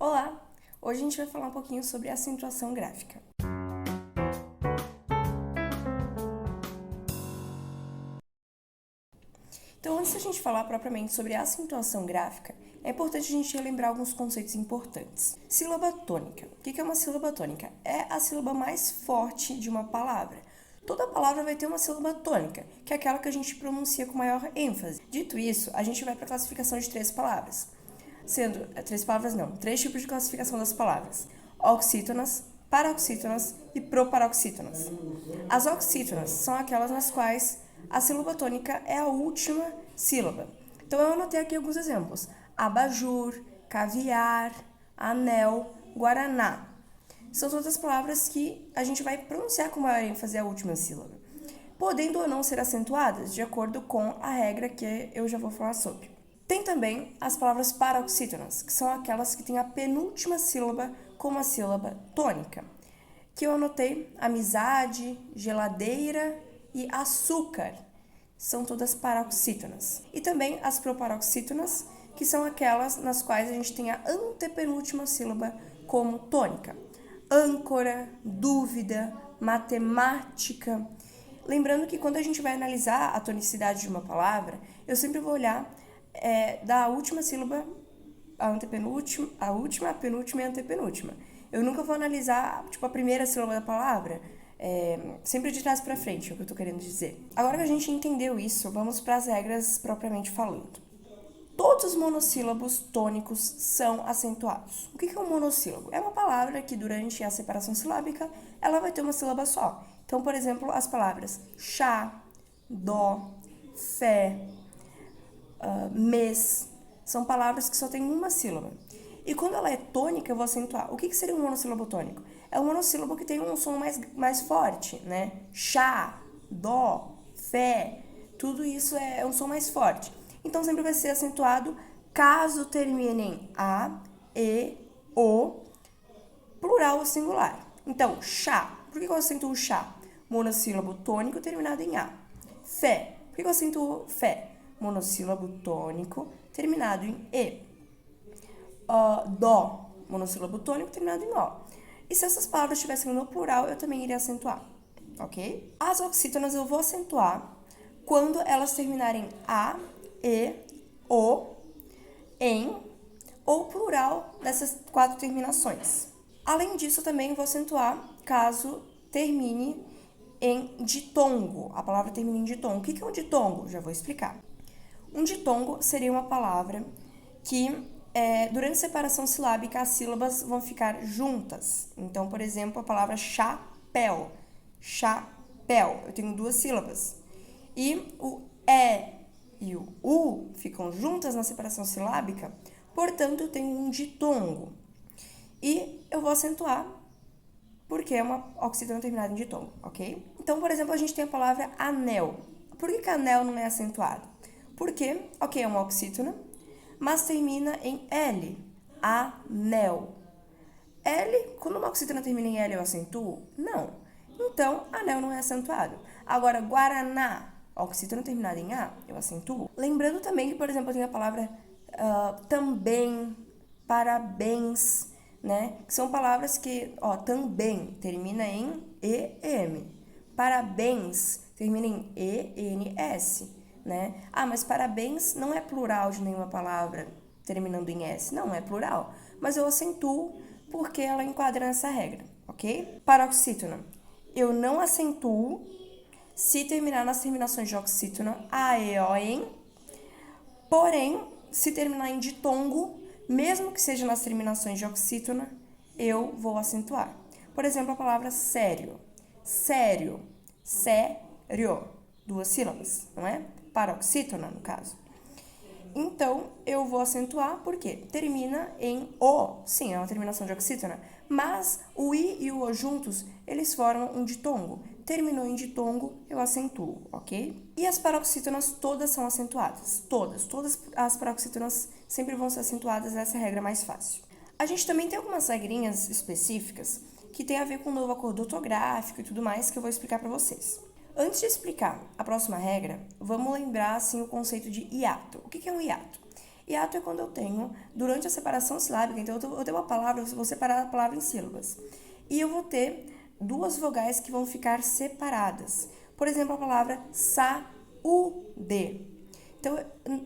Olá! Hoje a gente vai falar um pouquinho sobre acentuação gráfica. Então, antes da gente falar propriamente sobre a acentuação gráfica, é importante a gente relembrar alguns conceitos importantes. Sílaba tônica. O que é uma sílaba tônica? É a sílaba mais forte de uma palavra. Toda palavra vai ter uma sílaba tônica, que é aquela que a gente pronuncia com maior ênfase. Dito isso, a gente vai para a classificação de três palavras. Três tipos de classificação das palavras: oxítonas, paroxítonas e proparoxítonas. As oxítonas são aquelas nas quais a sílaba tônica é a última sílaba. Então eu anotei aqui alguns exemplos: abajur, caviar, anel, guaraná. São todas palavras que a gente vai pronunciar com maior ênfase a última sílaba, podendo ou não ser acentuadas de acordo com a regra que eu já vou falar sobre. Tem também as palavras paroxítonas, que são aquelas que têm a penúltima sílaba como a sílaba tônica, que eu anotei: amizade, geladeira e açúcar. São todas paroxítonas. E também as proparoxítonas, que são aquelas nas quais a gente tem a antepenúltima sílaba como tônica: âncora, dúvida, matemática. Lembrando que quando a gente vai analisar a tonicidade de uma palavra, eu sempre vou olhar da última sílaba, a última, a penúltima e a antepenúltima. Eu nunca vou analisar, a primeira sílaba da palavra, sempre de trás para frente, é o que eu tô querendo dizer. Agora que a gente entendeu isso, vamos para as regras propriamente falando. Todos os monossílabos tônicos são acentuados. O que é um monossílabo? É uma palavra que durante a separação silábica, ela vai ter uma sílaba só. Então, por exemplo, as palavras chá, dó, fé, mês, são palavras que só têm uma sílaba. E quando ela é tônica, eu vou acentuar. O que seria um monossílabo tônico? É um monossílabo que tem um som mais forte, né? Chá, dó, fé, tudo isso é um som mais forte. Então, sempre vai ser acentuado caso termine em a, e, o, plural ou singular. Então, chá. Por que eu acentuo chá? Monossílabo tônico terminado em a. Fé. Por que eu acentuo fé? Monossílabo tônico terminado em e. Dó, monossílabo tônico terminado em ó. E se essas palavras estivessem no plural, eu também iria acentuar, ok? As oxítonas eu vou acentuar quando elas terminarem a, e, o, em ou plural dessas quatro terminações. Além disso, também vou acentuar caso termine em ditongo. A palavra termina em ditongo. O que é um ditongo? Já vou explicar. Um ditongo seria uma palavra que, durante a separação silábica, as sílabas vão ficar juntas. Então, por exemplo, a palavra chapéu. Chapéu. Eu tenho duas sílabas. E o E e o U ficam juntas na separação silábica, portanto, eu tenho um ditongo. E eu vou acentuar porque é uma oxítona terminada em ditongo, ok? Então, por exemplo, a gente tem a palavra anel. Por que anel não é acentuado? Porque, ok, é uma oxítona, mas termina em L, anel. L, quando uma oxítona termina em L, eu acentuo? Não. Então, anel não é acentuado. Agora, guaraná, oxítona terminada em A, eu acentuo. Lembrando também que, por exemplo, eu tenho a palavra também, parabéns, né? Que são palavras que, também termina em EM. Parabéns termina em ENS, né? Mas parabéns não é plural de nenhuma palavra terminando em S. Não, é plural. Mas eu acentuo porque ela enquadra nessa regra, ok? Paroxítona. Eu não acentuo se terminar nas terminações de oxítona, a, e, o, em. Porém, se terminar em ditongo, mesmo que seja nas terminações de oxítona, eu vou acentuar. Por exemplo, a palavra sério. Sério. Sério. Duas sílabas, não é? Paroxítona, no caso. Então, eu vou acentuar porque termina em O. Sim, é uma terminação de oxítona. Mas o I e o O juntos, eles formam um ditongo. Terminou em ditongo, eu acentuo, ok? E as paroxítonas todas são acentuadas. Todas as paroxítonas sempre vão ser acentuadas, essa é a regra mais fácil. A gente também tem algumas regrinhas específicas que tem a ver com o novo acordo ortográfico e tudo mais que eu vou explicar para vocês. Antes de explicar a próxima regra, vamos lembrar assim, o conceito de hiato. O que é um hiato? Hiato é quando eu tenho, durante a separação silábica, então eu tenho uma palavra, eu vou separar a palavra em sílabas. E eu vou ter duas vogais que vão ficar separadas. Por exemplo, a palavra saúde. Então,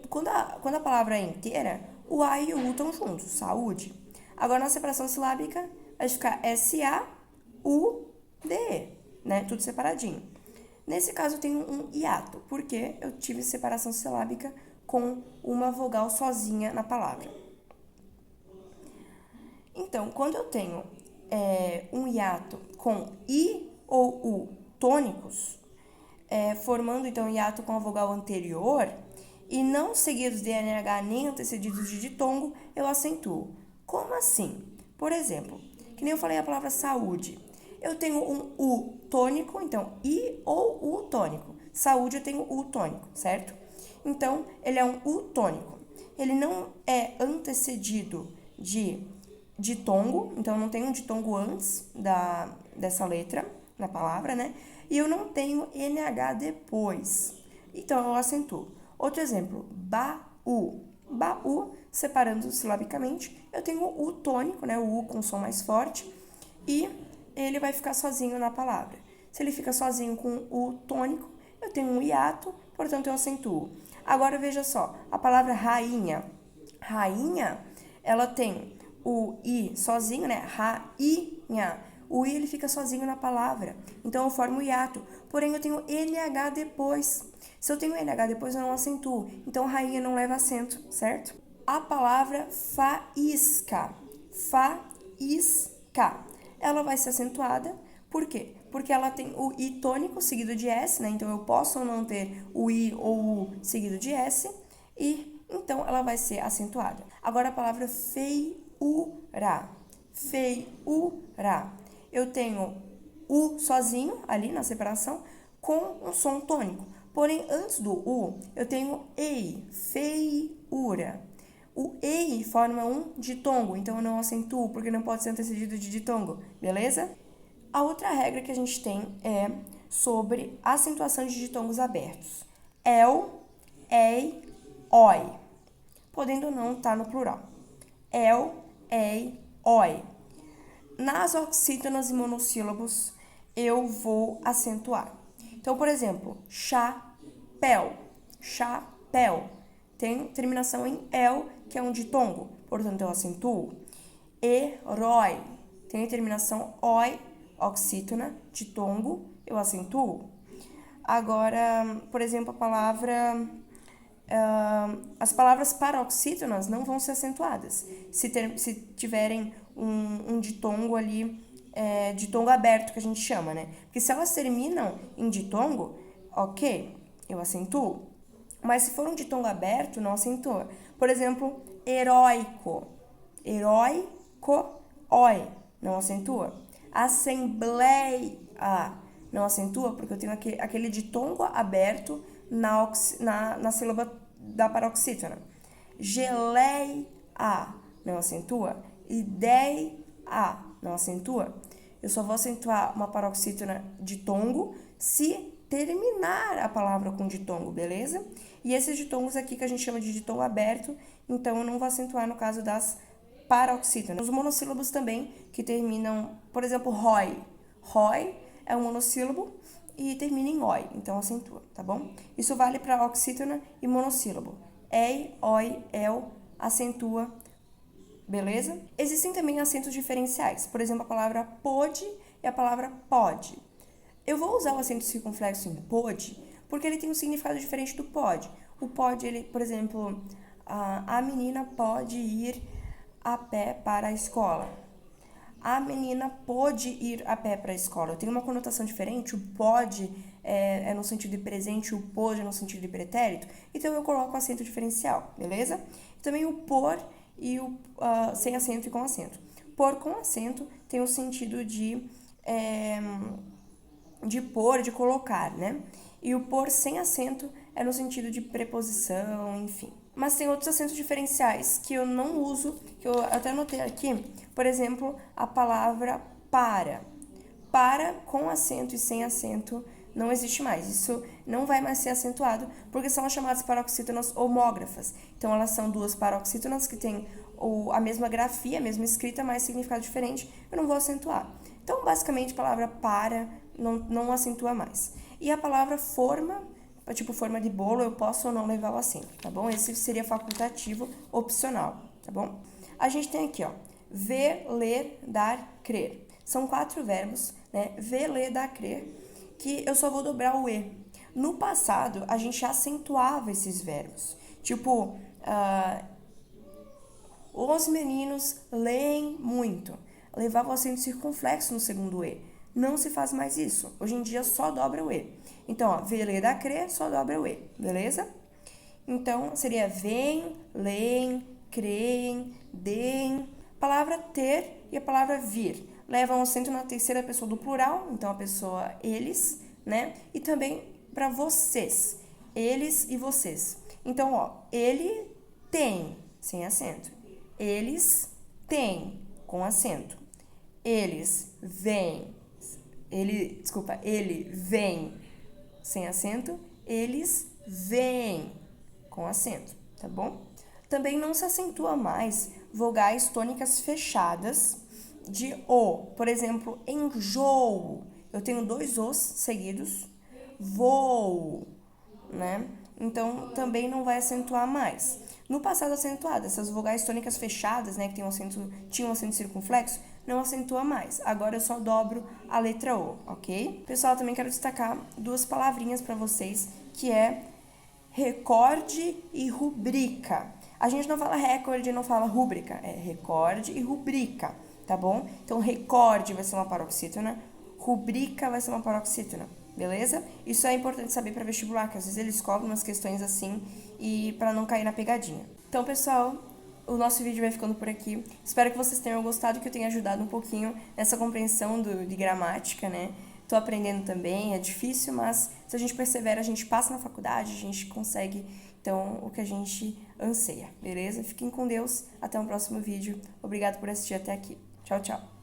quando a palavra é inteira, o A e o U estão juntos, saúde. Agora, na separação silábica, vai ficar S-A-U-D-E, né? Tudo separadinho. Nesse caso, eu tenho um hiato, porque eu tive separação silábica com uma vogal sozinha na palavra. Então, quando eu tenho um hiato com I ou U tônicos, formando então hiato com a vogal anterior, e não seguidos de NH nem antecedidos de ditongo, eu acentuo. Como assim? Por exemplo, que nem eu falei a palavra saúde. Eu tenho um U tônico, então I ou U tônico. Saúde eu tenho U tônico, certo? Então, ele é um U tônico. Ele não é antecedido de ditongo, então eu não tenho um ditongo antes dessa letra na palavra, né? E eu não tenho NH depois. Então, eu acentuo. Outro exemplo, baú. Baú, separando silabicamente, eu tenho o U tônico, né? O U com som mais forte, e ele vai ficar sozinho na palavra. Se ele fica sozinho com o U tônico, eu tenho um hiato, portanto eu acentuo. Agora veja só, a palavra rainha. Rainha, ela tem o I sozinho, né? Rainha. O I ele fica sozinho na palavra, então eu formo o hiato. Porém, eu tenho NH depois. Se eu tenho NH depois, eu não acentuo. Então, rainha não leva acento, certo? A palavra faísca. Faísca. Ela vai ser acentuada. Por quê? Porque ela tem o I tônico seguido de S, né? Então, eu posso ou não ter o I ou o U seguido de S. E, então, ela vai ser acentuada. Agora, a palavra feiura. Feiura. Eu tenho U sozinho, ali na separação, com um som tônico. Porém, antes do U, eu tenho EI, feiura. O EI forma um ditongo, então eu não acentuo, porque não pode ser antecedido de ditongo, beleza? A outra regra que a gente tem é sobre acentuação de ditongos abertos. El, ei, oi. Podendo ou não estar no plural. El, ei, oi. Nas oxítonas e monossílabos, eu vou acentuar. Então, por exemplo, chapéu. Chapéu. Tem terminação em el, que é um ditongo. Portanto, eu acentuo. Herói. Tem terminação oi, oxítona, ditongo. Eu acentuo. Agora, por exemplo, a palavra... as palavras paroxítonas não vão ser acentuadas. Se tiverem um ditongo ali, ditongo aberto, que a gente chama, né? Porque se elas terminam em ditongo, ok, eu acentuo. Mas se for um ditongo aberto, não acentua. Por exemplo, heróico. Heróico, oi, não acentua. Assembleia, não acentua, porque eu tenho aquele ditongo aberto na sílaba da paroxítona. Geleia, não acentua. Ideia, não acentua. Eu só vou acentuar uma paroxítona ditongo se terminar a palavra com ditongo, beleza? E esses ditongos aqui que a gente chama de ditongo aberto, então eu não vou acentuar no caso das paroxítonas. Os monossílabos também, que terminam, por exemplo, rói. Rói é um monossílabo e termina em oi, então acentua, tá bom? Isso vale para oxítona e monossílabo. Ei, oi, el, acentua, beleza? Existem também acentos diferenciais, por exemplo, a palavra pode e a palavra pode. Eu vou usar o acento circunflexo em pode, porque ele tem um significado diferente do pode. O pode, ele, por exemplo, a menina pode ir a pé para a escola. A menina pode ir a pé para a escola. Tem uma conotação diferente. O pode é no sentido de presente, o pode é no sentido de pretérito. Então, eu coloco o acento diferencial, beleza? Também o por e o sem acento e com acento. Por com acento tem o sentido de pôr, de colocar, né? E o por sem acento é no sentido de preposição, enfim. Mas tem outros acentos diferenciais que eu não uso, que eu até anotei aqui. Por exemplo, a palavra para. Para com acento e sem acento Não existe mais. Isso não vai mais ser acentuado, porque são as chamadas paroxítonas homógrafas. Então, elas são duas paroxítonas que têm a mesma grafia, a mesma escrita, mas significado diferente. Eu não vou acentuar. Então, basicamente, a palavra para não acentua mais. E a palavra forma, tipo forma de bolo, eu posso ou não levar o acento, tá bom? Esse seria facultativo, opcional, tá bom? A gente tem aqui, ó, ver, ler, dar, crer. São 4 verbos, né? Ver, ler, dar, crer, que eu só vou dobrar o E. No passado, a gente acentuava esses verbos. Tipo, os meninos leem muito. Levava o acento circunflexo no segundo E. Não se faz mais isso. Hoje em dia só dobra o E. Então, ó, ver, ler, dar, crer, só dobra o E. Beleza? Então, seria vem, leem, creem, deem. Palavra ter e a palavra vir levam acento na terceira pessoa do plural, então a pessoa eles, né? E também para vocês, eles e vocês. Então, ó, ele tem, sem acento. Eles têm, com acento. Eles vêm, ele vem, sem acento. Eles vêm, com acento, tá bom? Também não se acentua mais vogais tônicas fechadas de o. Por exemplo, enjoo. Eu tenho 2 os seguidos. Voo, né? Então, também não vai acentuar mais. No passado acentuado, essas vogais tônicas fechadas, né, que tinham um acento circunflexo, não acentua mais. Agora eu só dobro a letra O, ok? Pessoal, também quero destacar 2 palavrinhas para vocês, que é recorde e rubrica. A gente não fala recorde e não fala rúbrica, é recorde e rubrica, tá bom? Então, recorde vai ser uma paroxítona, rubrica vai ser uma paroxítona, beleza? Isso é importante saber para vestibular, que às vezes eles cobram umas questões assim e para não cair na pegadinha. Então, pessoal, o nosso vídeo vai ficando por aqui. Espero que vocês tenham gostado, que eu tenha ajudado um pouquinho nessa compreensão de gramática, né? Tô aprendendo também, é difícil, mas se a gente persevera, a gente passa na faculdade, a gente consegue, então, o que a gente anseia, beleza? Fiquem com Deus, até o próximo vídeo. Obrigado por assistir até aqui. Tchau, tchau.